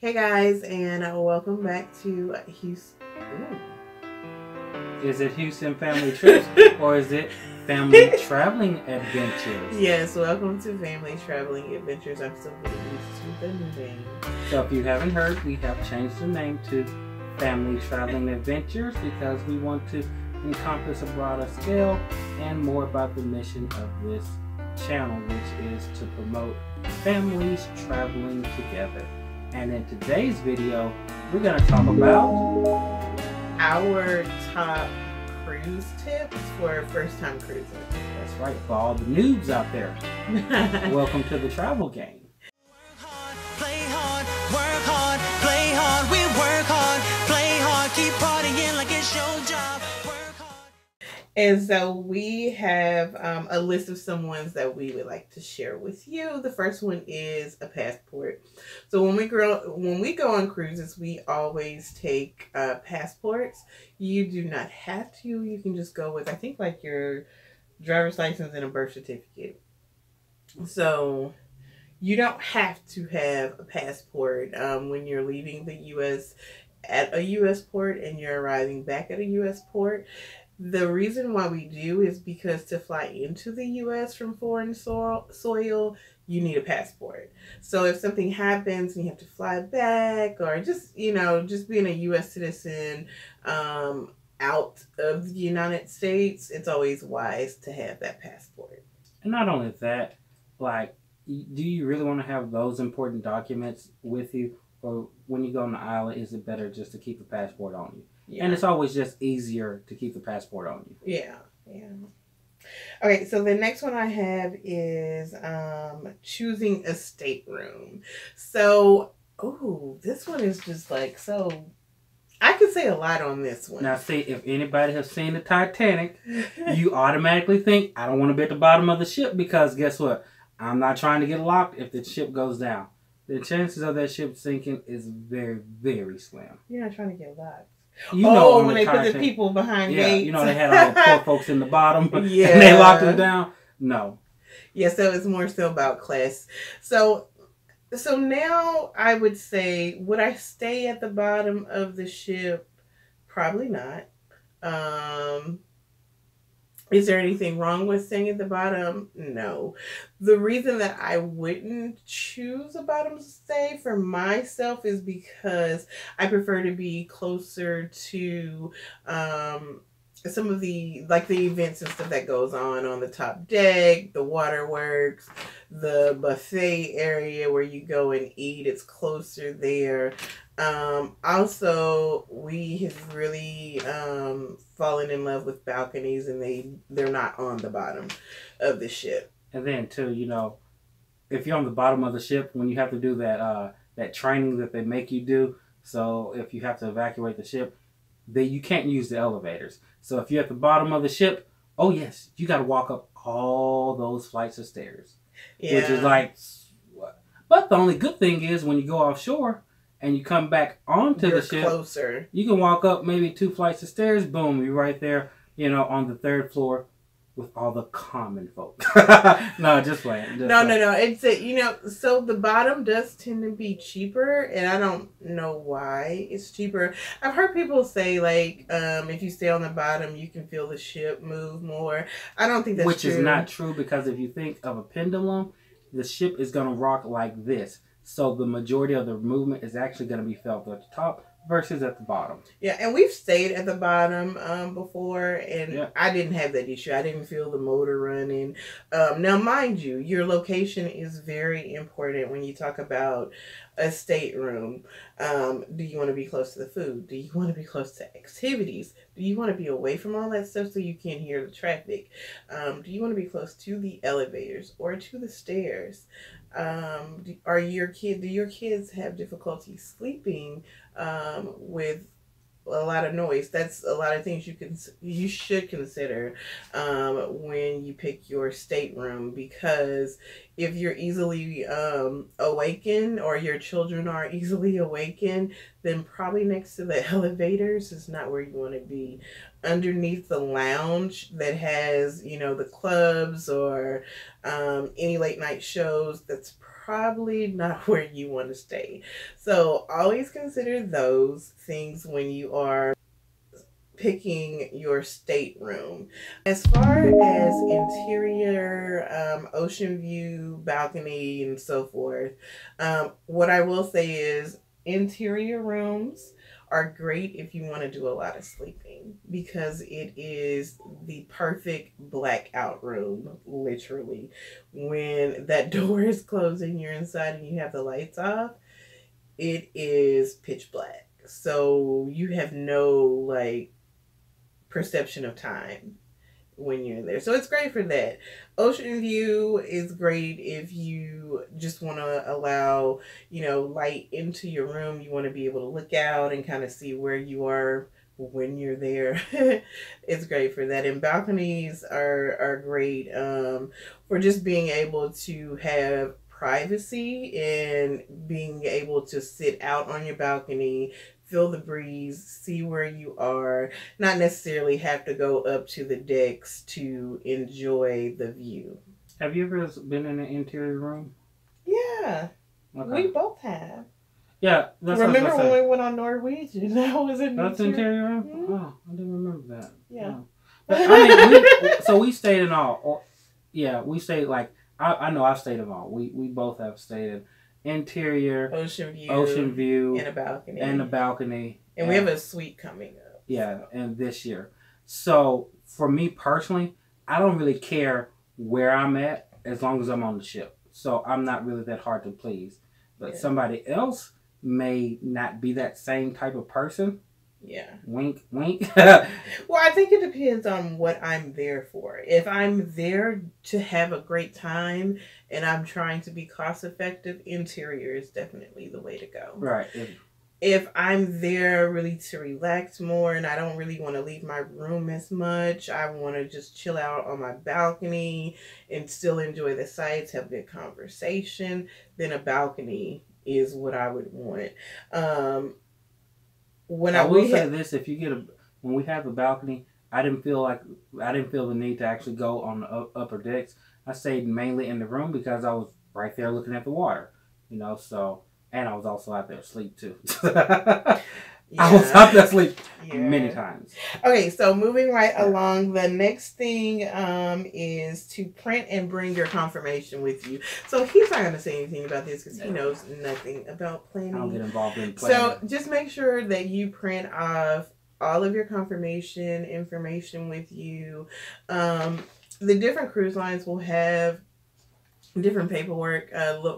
Hey guys, and welcome back to Houston. Is it Houston Family Trips or is it Family Traveling Adventures? Yes, welcome to Family Traveling Adventures. I'm still getting used to the name. So if you haven't heard, we have changed the name to Family Traveling Adventures because we want to encompass a broader scale and more about the mission of this channel, which is to promote families traveling together. And in today's video, we're going to talk about our top cruise tips for first-time cruising. That's right, for all the noobs out there. Welcome to the travel game. Work hard, play hard, work hard, play hard. We work hard, play hard, keep partying like it's your job. Work hard. And so we have a list of some ones that we would like to share with you. The first one is a passport. So when we go on cruises, we always take passports. You do not have to. You can just go with, I think, like your driver's license and a birth certificate. So you don't have to have a passport when you're leaving the U.S. at a U.S. port and you're arriving back at a U.S. port. The reason why we do is because to fly into the U.S. from foreign soil, you need a passport. So if something happens and you have to fly back, or just being a U.S. citizen out of the United States, it's always wise to have that passport. And not only that, like, do you really want to have those important documents with you? Or when you go on the island, is it better just to keep the passport on you? Yeah. And it's always just easier to keep the passport on you. Yeah. Okay, so the next one I have is choosing a stateroom. So, this one is just like, so I could say a lot on this one. Now, see, if anybody has seen the Titanic, you automatically think, I don't want to be at the bottom of the ship because guess what? I'm not trying to get locked if the ship goes down. The chances of that ship sinking is very, very slim. You're not trying to get locked. You know, when they put the people behind gates. You know, they had all the poor folks in the bottom yeah. and they locked them down. No. Yeah, so it's more so about class. So now I would say, would I stay at the bottom of the ship? Probably not. Is there anything wrong with staying at the bottom? No. The reason that I wouldn't choose a bottom stay for myself is because I prefer to be closer to some of the events and stuff that goes on the top deck, the waterworks, the buffet area where you go and eat. It's closer there. Also, we have really fallen in love with balconies, and they're not on the bottom of the ship. And then too, if you're on the bottom of the ship, when you have to do that training that they make you do, so if you have to evacuate the ship, you can't use the elevators. So if you're at the bottom of the ship, oh yes, you got to walk up all those flights of stairs, which is like what? But the only good thing is when you go offshore and you come back onto the ship, closer. You can walk up maybe 2 flights of stairs. Boom, you're right there. On the 3rd floor with all the common folk. No, just playing. No. It's so the bottom does tend to be cheaper, and I don't know why it's cheaper. I've heard people say like, if you stay on the bottom, you can feel the ship move more. I don't think that's Which true. is not true, because if you think of a pendulum, the ship is going to rock like this. So the majority of the movement is actually going to be felt at the top versus at the bottom. Yeah, and we've stayed at the bottom before, and yeah. I didn't have that issue. I didn't feel the motor running. Now, mind you, your location is very important when you talk about a stateroom. Do you want to be close to the food? Do you want to be close to activities? Do you want to be away from all that stuff so you can't hear the traffic? Do you want to be close to the elevators or to the stairs? Do your kids have difficulty sleeping with a lot of noise? That's a lot of things you should consider when you pick your stateroom, because if you're easily awakened, or your children are easily awakened, then probably next to the elevators is not where you want to be. Underneath the lounge that has the clubs or any late night shows, that's probably not where you want to stay. So always consider those things when you are picking your stateroom. As far as interior, ocean view, balcony, and so forth, what I will say is interior rooms are great if you want to do a lot of sleeping, because it is the perfect blackout room, literally. When that door is closed and you're inside and you have the lights off, it is pitch black. So you have no like perception of time when you're there. So it's great for that. Ocean view is great if you just want to allow, light into your room. You want to be able to look out and kind of see where you are when you're there. It's great for that. And balconies are great for just being able to have privacy and being able to sit out on your balcony, feel the breeze, see where you are, not necessarily have to go up to the decks to enjoy the view. Have you ever been in an interior room? Yeah, Okay. we both have. Yeah, that's Remember what I was when we went on Norwegian? That was in That's interior room? Mm-hmm. Oh, I didn't remember that. Yeah. Oh. But, I mean, so we stayed in all. Yeah, we stayed like, I know I've stayed in all. We both have stayed in interior, ocean view, and a balcony. And we have a suite coming up. Yeah, and this year. So for me personally, I don't really care where I'm at as long as I'm on the ship. So I'm not really that hard to please. But somebody else may not be that same type of person. Yeah. Wink, wink. Well, I think it depends on what I'm there for. If I'm there to have a great time and I'm trying to be cost effective, interior is definitely the way to go. Right. If I'm there really to relax more and I don't really want to leave my room as much, I want to just chill out on my balcony and still enjoy the sights, have good conversation, then a balcony is what I would want. When I will say this: if you get when we have a balcony, I didn't feel the need to actually go on the upper decks. I stayed mainly in the room because I was right there looking at the water, So, and I was also out there asleep too. I was out there asleep many times. Okay, so moving right along, the next thing is to print and bring your confirmation with you. So he's not going to say anything about this because he knows nothing about planning. I don't get involved in planning. So just make sure that you print off all of your confirmation information with you. The different cruise lines will have different paperwork,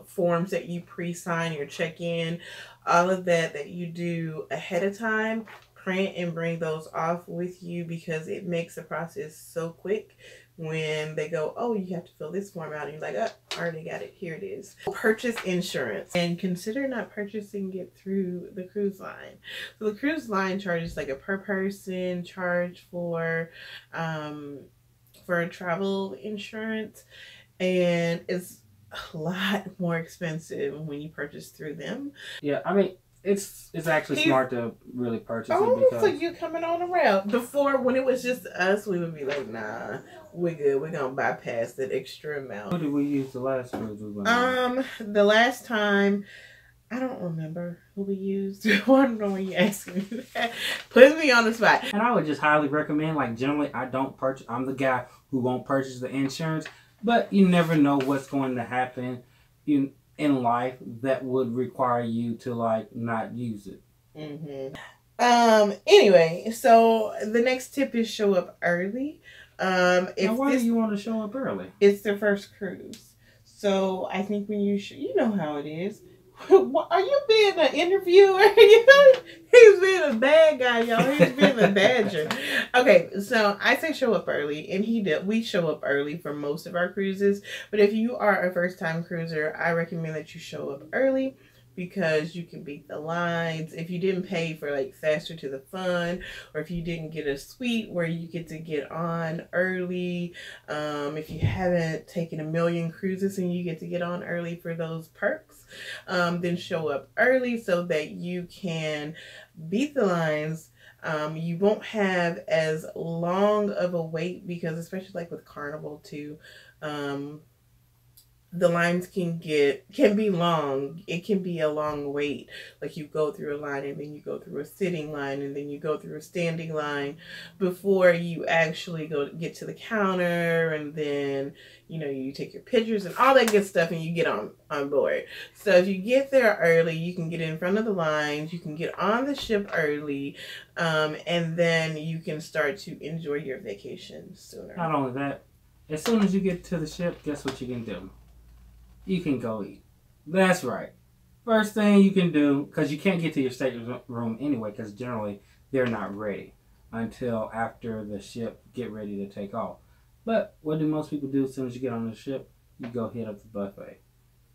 forms that you pre-sign, your check-in, all of that you do ahead of time. Print and bring those off with you because it makes the process so quick when they go, oh, you have to fill this form out. And you're like, oh, I already got it. Here it is. Purchase insurance and consider not purchasing it through the cruise line. So the cruise line charges like a per person charge for travel insurance. And it's a lot more expensive when you purchase through them. Yeah, I mean, it's actually smart to really purchase it because... so you coming on around. Before, when it was just us, we would be like, nah, we're good. We're going to bypass that extra amount. Who did we use the last cruise we went on? The last time... I don't remember who we used. I don't know when you ask me that. Put me on the spot. And I would just highly recommend, like, generally, I don't purchase... I'm the guy who won't purchase the insurance. But you never know what's going to happen in life that would require you to, like, not use it. Mm-hmm. Anyway, so the next tip is show up early. Now, why do you want to show up early? It's the first cruise. So I think when you know how it is. Are you being an interviewer? He's being a bad guy, y'all. He's being a badger. Okay, so I say show up early, and we show up early for most of our cruises. But if you are a first-time cruiser, I recommend that you show up early because you can beat the lines. If you didn't pay for like faster to the fun, or if you didn't get a suite where you get to get on early, if you haven't taken 1,000,000 cruises and you get to get on early for those perks, then show up early so that you can beat the lines. You won't have as long of a wait because especially like with Carnival too, the lines can be long. It can be a long wait. Like you go through a line and then you go through a sitting line and then you go through a standing line before you actually get to the counter, and then you take your pictures and all that good stuff and you get on board. So if you get there early, you can get in front of the lines, you can get on the ship early, and then you can start to enjoy your vacation sooner. Not only that, as soon as you get to the ship, guess what you can do? You can go eat. That's right. First thing you can do, because you can't get to your stateroom anyway, because generally they're not ready until after the ship get ready to take off. But what do most people do as soon as you get on the ship? You go hit up the buffet.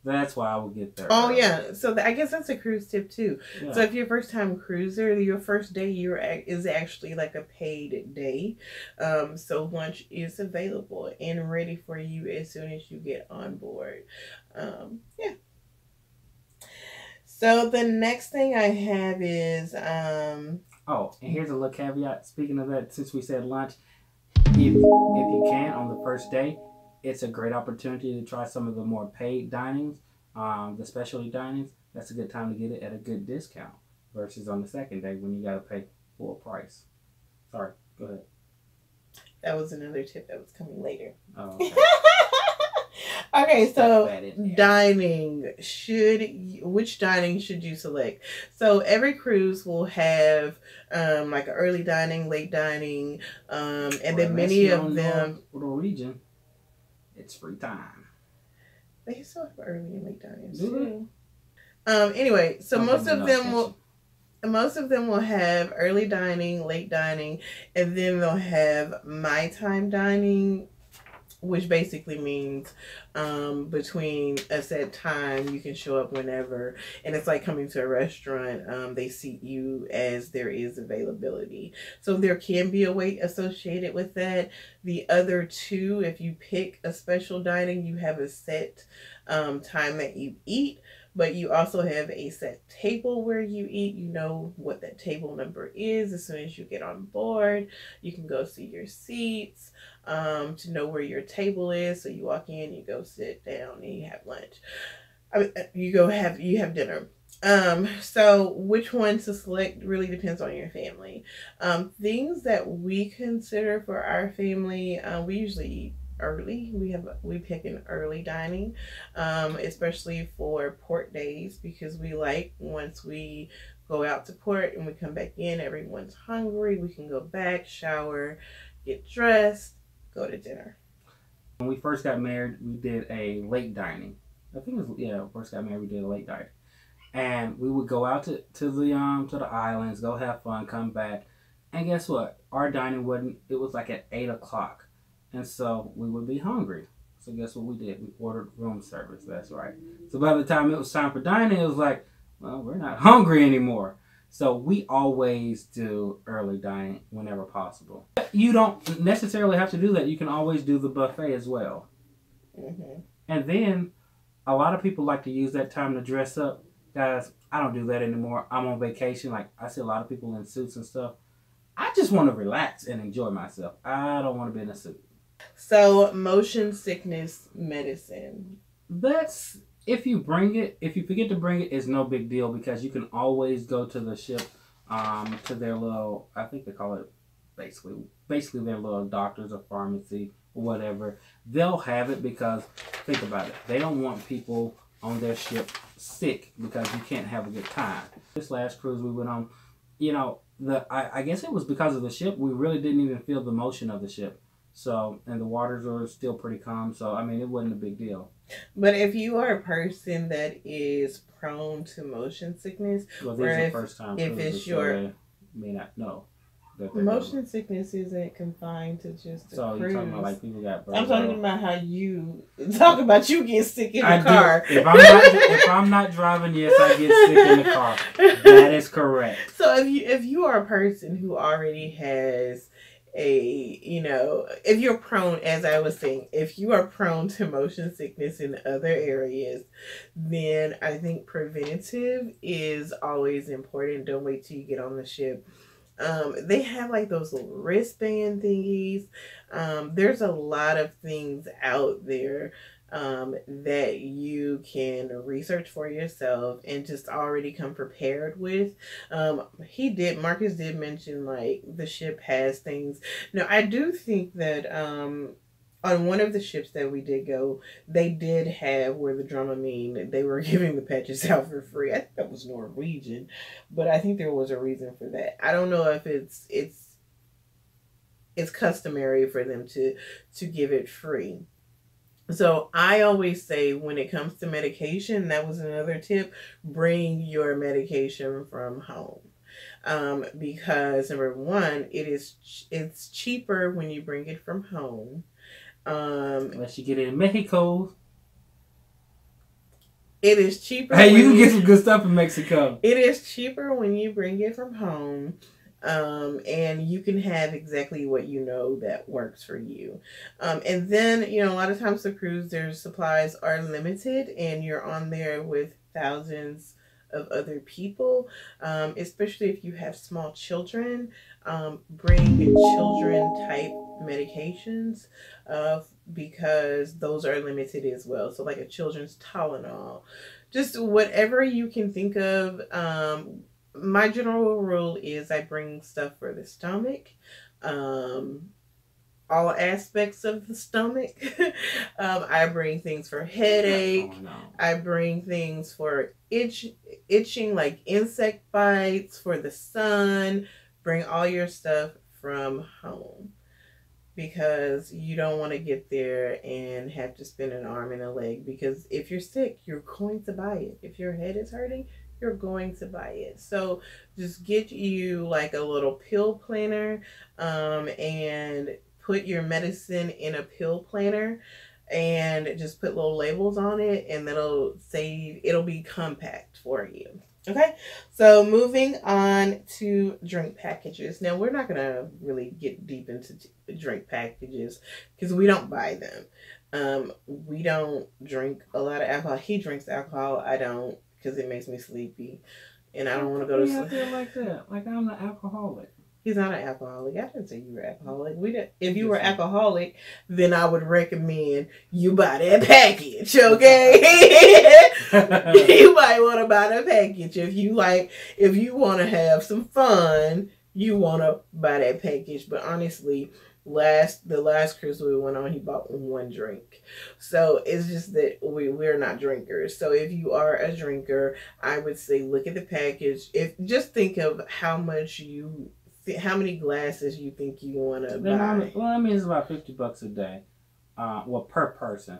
That's why I will get there. Oh, yeah. So I guess that's a cruise tip, too. Yeah. So if you're a first-time cruiser, your first day is actually like a paid day. So lunch is available and ready for you as soon as you get on board. Yeah. So the next thing I have is... Oh, and here's a little caveat. Speaking of that, since we said lunch, if you can, on the first day, it's a great opportunity to try some of the more paid dinings, the specialty dinings. That's a good time to get it at a good discount versus on the second day when you got to pay full price. Sorry, go ahead. That was another tip that was coming later. Oh, okay. Okay, so which dining should you select? So every cruise will have like an early dining, late dining, and then many of them... Norwegian, it's free time. They still have early and late dining too. Anyway, so most of them will have early dining, late dining, and then they'll have my time dining, which basically means between a set time you can show up whenever, and it's like coming to a restaurant. They seat you as there is availability, so there can be a wait associated with that. The other two, if you pick a special dining, you have a set time that you eat, but you also have a set table where you eat. You know what that table number is as soon as you get on board. You can go see your seats to know where your table is. So you walk in, you go sit down, and you have lunch. You have dinner. So which one to select really depends on your family. Things that we consider for our family, we usually eat early. We pick an early dining, especially for port days, because we like, once we go out to port and we come back in, everyone's hungry. We can go back, shower, get dressed, go to dinner. When we first got married, we did a late dining. I think it was, first got married, we did a late dining. And we would go out to the islands, go have fun, come back. And guess what? Our dining it was like at 8 o'clock. And so we would be hungry. So guess what we did? We ordered room service. That's right. So by the time it was time for dining, it was like, well, we're not hungry anymore. So we always do early dining whenever possible. You don't necessarily have to do that. You can always do the buffet as well. Mm-hmm. And then a lot of people like to use that time to dress up. Guys, I don't do that anymore. I'm on vacation. Like, I see a lot of people in suits and stuff. I just want to relax and enjoy myself. I don't want to be in a suit. So motion sickness medicine. That's, if you forget to bring it, it's no big deal, because you can always go to the ship, to their little, I think they call it basically their little doctors or pharmacy or whatever. They'll have it, because think about it. They don't want people on their ship sick because you can't have a good time. This last cruise we went on, I guess it was because of the ship. We really didn't even feel the motion of the ship. So, and the waters were still pretty calm. So, I mean, it wasn't a big deal. But if you are a person that is prone to motion sickness, well, this is the first time. If it's your, may not know. Motion sickness isn't confined to just a so cruise. You're talking about like people got. I'm talking about how you talk about you get sick in the car. If I'm not driving, yes, I get sick in the car. That is correct. So if you are a person who already has if you're prone, as I was saying, if you are prone to motion sickness in other areas, then I think preventative is always important. Don't wait till you get on the ship. They have like those little wristband thingies. There's a lot of things out there that you can research for yourself and just already come prepared with. Marcus did mention like the ship has things. Now, I do think that on one of the ships that we did go, they did have where the Dramamine, they were giving the patches out for free. I think that was Norwegian, but I think there was a reason for that. I don't know if it's customary for them to give it free. So I always say when it comes to medication, that was another tip, bring your medication from home. Because number one, it's cheaper when you bring it from home. Unless you get it in Mexico. It is cheaper. Hey, you can get some good stuff in Mexico. It is cheaper when you bring it from home. And you can have exactly what you know that works for you. And then, a lot of times the cruise, their supplies are limited and you're on there with thousands of other people, especially if you have small children. Bring children type medications because those are limited as well. So like a children's Tylenol, just whatever you can think of. My general rule is I bring stuff for the stomach, all aspects of the stomach. I bring things for headache. Oh, no. I bring things for itching, like insect bites, for the sun. Bring all your stuff from home because you don't want to get there and have to spend an arm and a leg, because if you're sick, you're going to buy it. If your head is hurting, you're going to buy it. So just get you like a little pill planner, and put your medicine in a pill planner and just put little labels on it, and it'll be compact for you. Okay, so moving on to drink packages. Now, we're not going to really get deep into drink packages because we don't buy them. We don't drink a lot of alcohol. He drinks alcohol. I don't, because it makes me sleepy, and I don't want to go to sleep. I feel like that. Like I'm an alcoholic. He's not an alcoholic. I didn't say you were alcoholic. If you were alcoholic, then I would recommend you buy that package, okay? You might want to buy that package. If you want to have some fun, you want to buy that package. But honestly, the last cruise we went on, he bought one drink. So it's just that we're not drinkers. So if you are a drinker, I would say look at the package. Just think of how many glasses you think you want to buy. Well, I mean, it's about $50 a day, per person,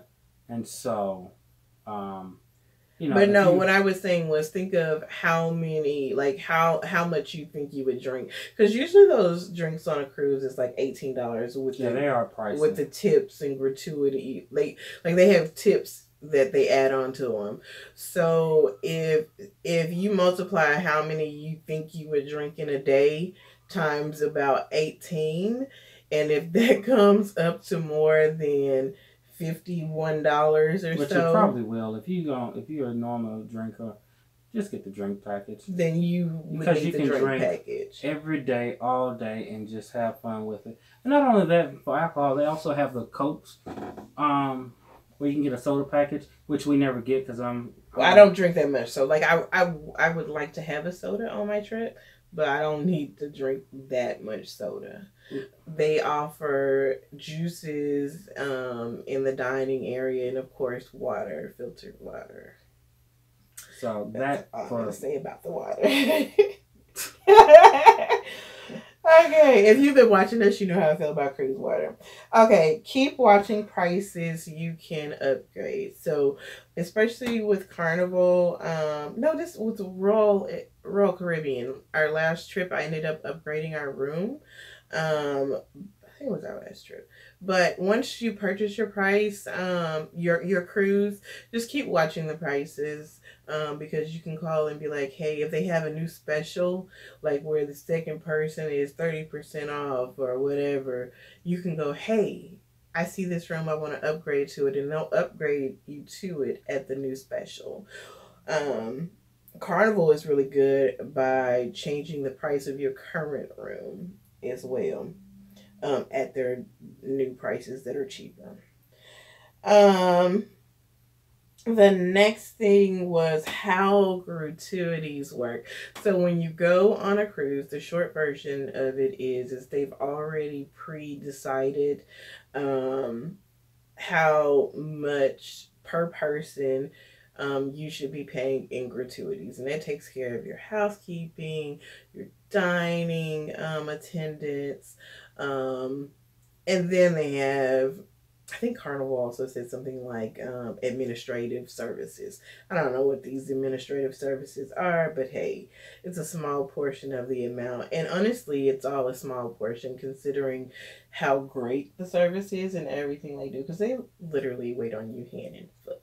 and so, But no, what I was saying was think of how many, like how much you think you would drink, because usually those drinks on a cruise is like $18 with they are pricey with the tips and gratuity. Like they have tips that they add on to them. So if you multiply how many you think you would drink in a day times about 18, and if that comes up to more than $51 or so, which you probably will if you're a normal drinker, just get the drink package. Then you would need the drink package every day, all day, and just have fun with it. And not only that, for alcohol, they also have the Cokes, where you can get a soda package, which we never get because I don't drink that much. So like I would like to have a soda on my trip, but I don't need to drink that much soda. They offer juices in the dining area, and of course filtered water. So that's all I'm gonna say about the water. Okay, if you've been watching us, you know how I feel about cruise water. Okay, keep watching prices you can upgrade. So, especially with Carnival, this was Royal Caribbean. Our last trip, I ended up upgrading our room. I think it was our last trip. But once you purchase your price, your cruise, just keep watching the prices. Because you can call and be like, hey, if they have a new special, like where the second person is 30% off or whatever, you can go, hey, I see this room, I want to upgrade to it, and they'll upgrade you to it at the new special. Carnival is really good by changing the price of your current room as well, at their new prices that are cheaper. The next thing was how gratuities work. So when you go on a cruise, the short version of it is they've already pre-decided um, how much per person you should be paying in gratuities, and that takes care of your housekeeping, your dining attendance, um, and then they have, I think Carnival also said something like administrative services. I don't know what these administrative services are, but hey, it's a small portion of the amount. And honestly, it's all a small portion considering how great the service is and everything they do, because they literally wait on you hand and foot.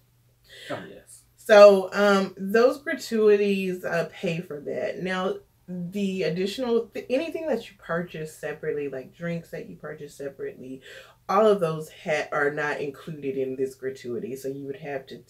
Oh, yes. So those gratuities pay for that. Now, the additional anything that you purchase separately, like drinks that you purchase separately, all of those are not included in this gratuity. So you would have to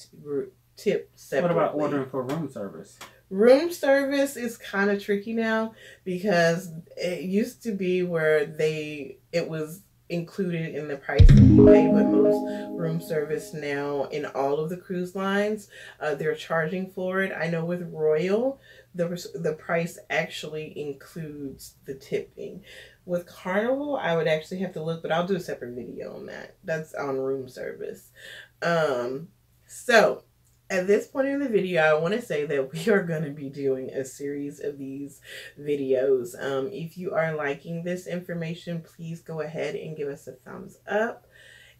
tip separately. What about ordering for room service? Room service is kind of tricky now because it used to be where it was included in the price that you pay, but most room service now in all of the cruise lines, they're charging for it. I know with Royal, the price actually includes the tipping. With Carnival, I would actually have to look, but I'll do a separate video on that. That's on room service. So at this point in the video, I want to say that we are going to be doing a series of these videos. If you are liking this information, please go ahead and give us a thumbs up.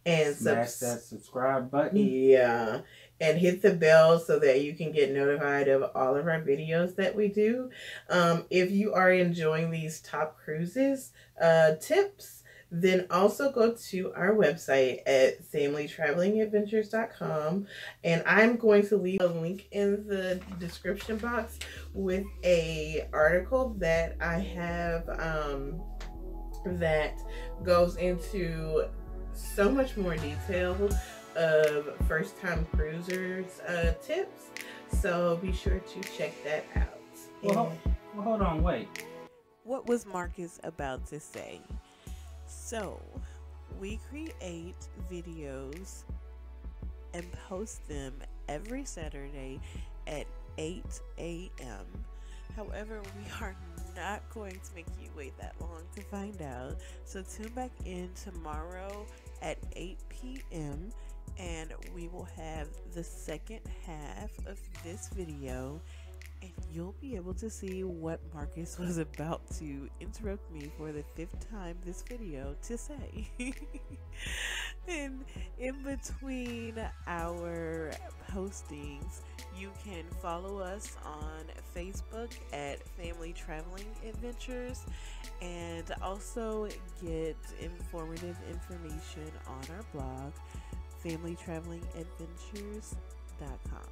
And smash that subscribe button. Yeah. And hit the bell so that you can get notified of all of our videos that we do. If you are enjoying these top cruises tips, then also go to our website at familytravelingadventures.com, and I'm going to leave a link in the description box with a article that I have that goes into so much more detail of first-time cruisers tips. So be sure to check that out. Well, hold on, wait. What was Marcus about to say? So, we create videos and post them every Saturday at 8 a.m. However, we are not going to make you wait that long to find out. So tune back in tomorrow at 8 p.m. and we will have the second half of this video, and you'll be able to see what Marcus was about to interrupt me for the 5th time this video to say. And in between our postings, you can follow us on Facebook at Family Traveling Adventures, and also get informative information on our blog, familytravelingadventures.com.